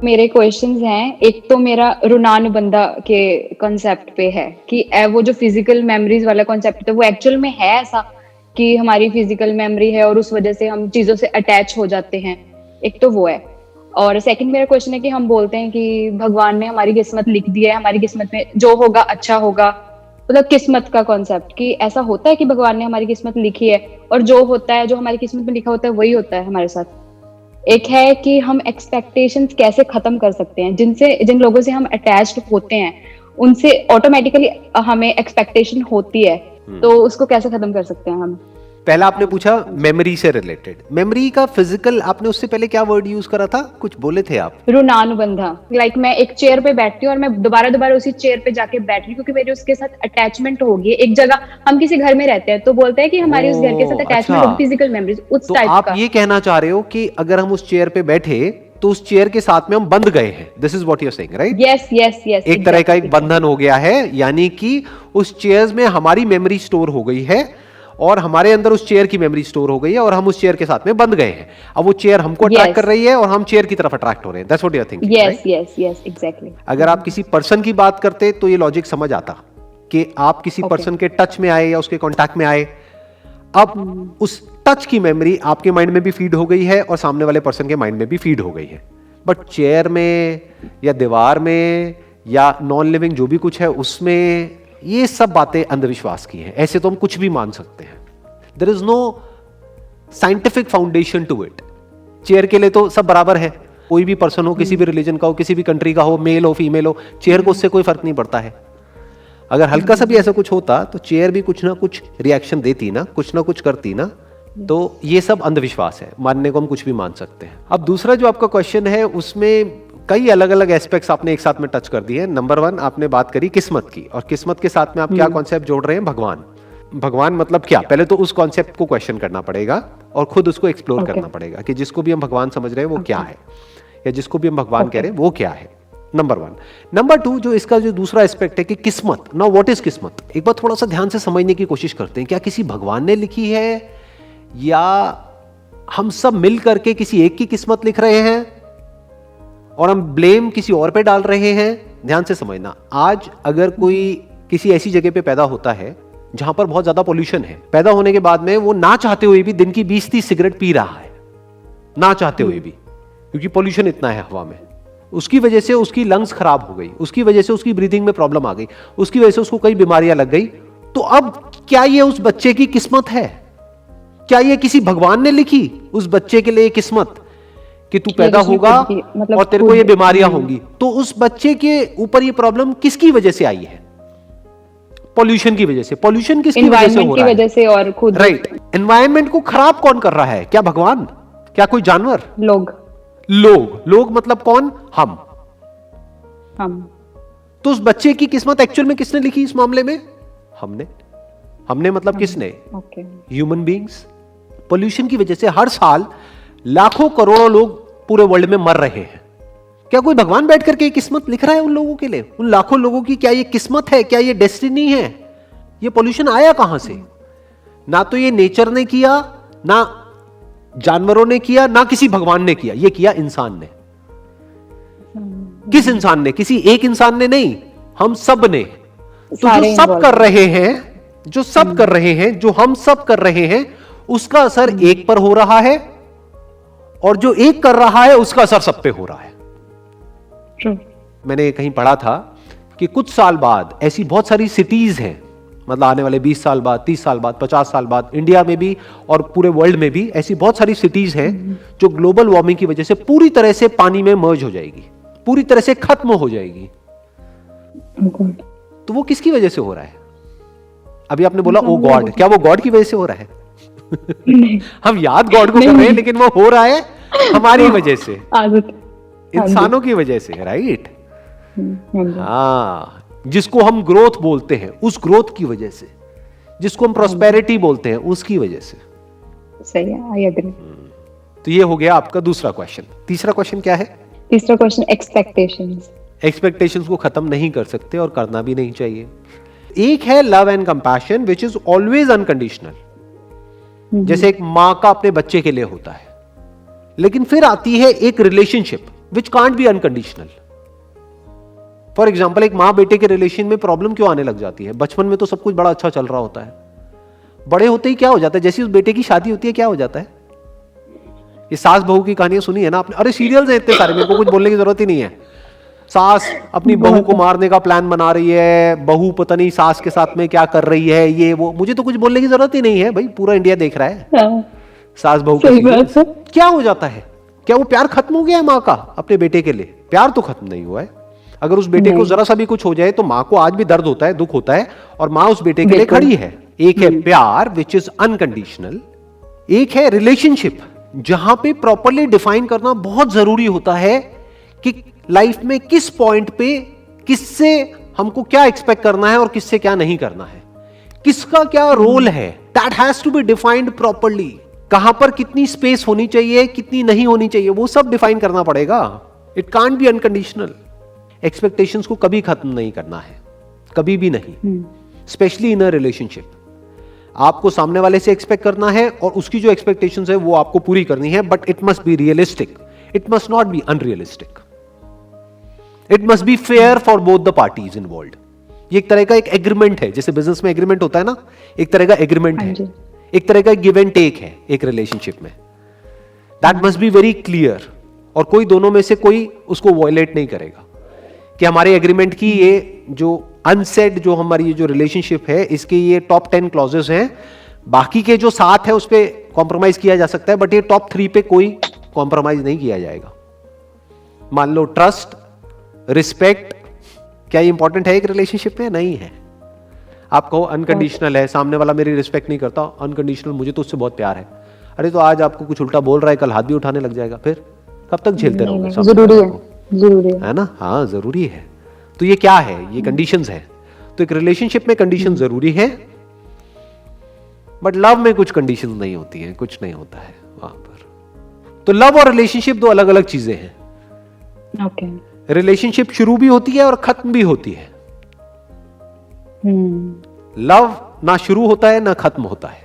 मेरे क्वेश्चंस हैं, एक तो मेरा ऋणानुबंधा के कॉन्सेप्ट पे है कि वो जो फिजिकल मेमोरीज वाला कॉन्सेप्ट है वो एक्चुअल में है ऐसा कि हमारी फिजिकल मेमोरी है और उस वजह से हम चीजों से अटैच हो जाते हैं। एक तो वो है। और सेकंड मेरा क्वेश्चन है कि हम बोलते हैं कि भगवान ने हमारी किस्मत लिख दी है, हमारी किस्मत में जो होगा अच्छा होगा। मतलब किस्मत का कॉन्सेप्ट कि ऐसा होता है कि भगवान ने हमारी किस्मत लिखी है और जो होता है, जो हमारी किस्मत में लिखा होता है वही होता है हमारे साथ। एक है कि हम एक्सपेक्टेशंस कैसे खत्म कर सकते हैं, जिन लोगों से हम अटैच्ड होते हैं उनसे ऑटोमेटिकली हमें एक्सपेक्टेशन होती है, तो उसको कैसे खत्म कर सकते हैं हम। पहला आपने पूछा मेमोरी से रिलेटेड, मेमोरी का फिजिकल, आपने उससे पहले क्या वर्ड यूज करा था, कुछ बोले थे आप? ऋणानुबंधा। लाइक मैं एक चेयर पे बैठती हूँ और मैं दोबारा उसी चेयर पे जाके बैठ रही हूँ क्योंकि मेरी उसके साथ अटैचमेंट होगी। एक जगह हम किसी घर में रहते हैं तो बोलते हैं कि हमारी उस घर के साथ अटैचमेंट होगी, फिजिकल मेमोरीज उस तो टाइप आप का। ये कहना चाह रहे हो कि अगर हम उस चेयर पे बैठे तो उस चेयर के साथ में हम बंध गए हैं, this is what you are saying, right? Yes yes yes, एक तरह का एक बंधन हो गया है, यानी कि उस चेयर में हमारी मेमोरी स्टोर हो गई है और हमारे अंदर उस चेयर की मेमोरी स्टोर हो गई है और हम उस चेयर के साथ में बंध गए हैं। अब वो चेयर हमको अट्रैक्ट कर रही है और हम चेयर की तरफ अट्रैक्ट हो रहे हैं। That's what you are thinking, right? Yes yes yes, exactly. अगर आप किसी पर्सन की बात करते तो ये लॉजिक समझ आता कि आप किसी पर्सन के टच में आए या उसके कांटेक्ट में आए, अब उस टच की मेमोरी आपके माइंड में भी फीड हो गई है और सामने वाले पर्सन के माइंड में भी फीड हो गई है। बट चेयर में या दीवार में या नॉन लिविंग जो भी कुछ है उसमें, ये सब बातें अंधविश्वास की हैं। ऐसे तो हम कुछ भी मान सकते हैं, there is no scientific foundation to it. Chair के लिए तो सब बराबर है, कोई भी पर्सन हो, किसी भी रिलीजन का हो, किसी भी कंट्री का हो, मेल हो फीमेल हो, चेयर को उससे कोई फर्क नहीं पड़ता है। अगर हल्का सा भी ऐसा कुछ होता तो चेयर भी कुछ ना कुछ रिएक्शन देती ना कुछ करती ना। तो ये सब अंधविश्वास है, मानने को हम कुछ भी मान सकते हैं। अब दूसरा जो आपका क्वेश्चन है उसमें कई अलग अलग एस्पेक्ट्स आपने एक साथ में टच कर दिए। नंबर 1 आपने बात करी किस्मत की, और किस्मत के साथ में आप क्या कॉन्सेप्ट जोड़ रहे हैं? भगवान। भगवान मतलब क्या? पहले तो उस कॉन्सेप्ट को क्वेश्चन करना पड़ेगा और खुद उसको एक्सप्लोर करना पड़ेगा कि जिसको भी हम भगवान समझ रहे हैं वो क्या है, या जिसको भी हम भगवान कह रहे हैं वो क्या है। नंबर 1। नंबर 2, जो इसका जो दूसरा एस्पेक्ट है कि किस्मत। नाउ व्हाट इज किस्मत? एक बार थोड़ा सा ध्यान से समझने की कोशिश करते हैं। क्या किसी भगवान ने लिखी है या हम सब मिल करके किसी एक की किस्मत लिख रहे हैं और हम ब्लेम किसी और पे डाल रहे हैं? ध्यान से समझना, आज अगर कोई किसी ऐसी जगह पे पैदा होता है जहां पर बहुत ज्यादा पोल्यूशन है, पैदा होने के बाद में वो ना चाहते हुए भी दिन की 20-30 सिगरेट पी रहा है, ना चाहते हुए भी, क्योंकि पोल्यूशन इतना है हवा में। उसकी वजह से उसकी लंग्स खराब हो गई, उसकी वजह से उसकी ब्रीथिंग में प्रॉब्लम आ गई, उसकी वजह से उसको कई बीमारियां लग गई। तो अब क्या ये उस बच्चे की किस्मत है? क्या ये किसी भगवान ने लिखी उस बच्चे के लिए किस्मत कि तू पैदा होगा और तेरे को ये बीमारियां होंगी? तो उस बच्चे के ऊपर ये प्रॉब्लम किसकी वजह से आई है? पॉल्यूशन की वजह से। पॉल्यूशन किसकी वजह से हो रहा है? वजह से और खुद। राइट। एनवायरनमेंट को खराब कौन कर रहा है? क्या भगवान? क्या कोई जानवर? लोग मतलब कौन? हम। तो उस बच्चे की किस्मत एक्चुअल में किसने लिखी इस मामले में? हमने मतलब किसने? Human beings. पोल्यूशन की वजह से हर साल लाखों करोड़ों लोग पूरे वर्ल्ड में मर रहे हैं। क्या कोई भगवान बैठ करके किस्मत लिख रहा है उन लोगों के लिए? उन लाखों लोगों की क्या ये किस्मत है? क्या ये डेस्टिनी है? ये पोल्यूशन आया कहां से? ना तो ये नेचर ने किया, ना जानवरों ने किया, ना किसी भगवान ने किया, ये किया इंसान ने। किस इंसान ने? किसी एक इंसान ने नहीं, हम सब ने। तो जो सब कर रहे हैं, जो हम सब कर रहे हैं, उसका असर एक पर हो रहा है और जो एक कर रहा है उसका असर सब पे हो रहा है। मैंने कहीं पढ़ा था कि कुछ साल बाद ऐसी बहुत सारी सिटीज हैं, मतलब आने वाले 20 साल बाद, 30 साल बाद, 50 साल बाद, इंडिया में भी और पूरे वर्ल्ड में भी ऐसी बहुत सारी सिटीज हैं जो ग्लोबल वार्मिंग की वजह से पूरी तरह से पानी में मर्ज हो जाएगी, पूरी तरह से खत्म हो जाएगी। तो वो किसकी वजह से हो रहा है? अभी आपने बोला ओ गॉड, क्या वो गॉड की वजह से हो रहा है? हम याद गॉड को कर रहे हैं, लेकिन वो हो रहा है हमारी वजह से, इंसानों की वजह से, राइट? हाँ, जिसको हम ग्रोथ बोलते हैं उस ग्रोथ की वजह से, जिसको हम प्रोस्पेरिटी बोलते हैं उसकी वजह से। सही है, आई एग्री। तो ये हो गया आपका दूसरा क्वेश्चन। तीसरा क्वेश्चन क्या है? तीसरा क्वेश्चन एक्सपेक्टेशंस। एक्सपेक्टेशंस को खत्म नहीं कर सकते और करना भी नहीं चाहिए। एक है love and compassion which is always unconditional, जैसे एक मां का अपने बच्चे के लिए होता है। लेकिन फिर आती है एक relationship which can't be unconditional. For example, एक माँ बेटे के रिलेशन में प्रॉब्लम क्यों आने लग जाती है? बचपन में तो सब कुछ बड़ा अच्छा चल रहा होता है, बड़े होते ही क्या हो जाता है? जैसे उस बेटे की शादी होती है, क्या हो जाता है? ये सास बहू की कहानियां सुनी है ना आपने? अरे सीरियल्स हैं इतने सारे, मेरे को कुछ बोलने की जरूरत ही नहीं है। सास अपनी बहू को मारने का प्लान बना रही है, बहू पता नहीं सास के साथ में क्या कर रही है, ये वो, मुझे तो कुछ बोलने की जरूरत ही नहीं है भाई, पूरा इंडिया देख रहा है। हाँ, सास बहू सही का बात है। क्या हो जाता है? क्या वो प्यार खत्म हो गया है माँ का अपने बेटे के लिए? प्यार तो खत्म नहीं हुआ है। अगर उस बेटे को जरा सा भी कुछ हो जाए तो माँ को आज भी दर्द होता है, दुख होता है, और माँ उस बेटे के लिए खड़ी है। एक है प्यार विच इज अनकंडीशनल, एक है रिलेशनशिप जहां पे प्रॉपरली डिफाइन करना बहुत जरूरी होता है कि लाइफ में किस पॉइंट पे किससे हमको क्या एक्सपेक्ट करना है और किससे क्या नहीं करना है, किसका क्या रोल है। That has to be defined properly. कहां पर कितनी स्पेस होनी चाहिए, कितनी नहीं होनी चाहिए, वो सब डिफाइन करना पड़ेगा। It can't be unconditional. Expectations को कभी खत्म नहीं करना है, कभी भी नहीं, स्पेशली इन अ रिलेशनशिप। आपको सामने वाले से एक्सपेक्ट करना है और उसकी जो एक्सपेक्टेशंस है वो आपको पूरी करनी है, but it must be realistic, it must not be unrealistic, it must be fair for both the parties involved. ये एक तरह का एक एग्रीमेंट है, जैसे बिजनेस में एग्रीमेंट होता है ना, एक तरह का एग्रीमेंट है, एक तरह का गिव एंड टेक है एक रिलेशनशिप में। That must be very clear, और कोई दोनों में से कोई उसको वॉयलेट नहीं करेगा कि हमारे एग्रीमेंट की ये जो अनसेड, जो हमारी ये जो रिलेशनशिप है, इसके ये टॉप 10 क्लॉजेस हैं, बाकी के जो 7 है उस पर कॉम्प्रोमाइज किया जा सकता है, बट ये टॉप 3 पे कोई कॉम्प्रोमाइज नहीं किया जाएगा। मान लो ट्रस्ट, रिस्पेक्ट, क्या ये इंपॉर्टेंट है एक रिलेशनशिप में? नहीं है। आप कहो अनकंडीशनल है, सामने वाला मेरी रिस्पेक्ट नहीं करता, अनकंडीशनल, मुझे तो उससे बहुत प्यार है। अरे तो आज आपको कुछ उल्टा बोल रहा है, कल हाथ भी उठाने लग जाएगा, फिर कब तक झेलते रहोगे? जरूरी है, जरूरी है ना? हाँ, जरूरी है। तो ये क्या है? ये कंडीशंस है। तो एक रिलेशनशिप में कंडीशन जरूरी है, बट लव में कुछ कंडीशंस नहीं होती हैं, कुछ नहीं होता है वहां पर। तो लव और रिलेशनशिप दो अलग अलग चीजें हैं। ओके। रिलेशनशिप शुरू भी होती है और खत्म भी होती है। लव ना शुरू होता है ना खत्म होता है।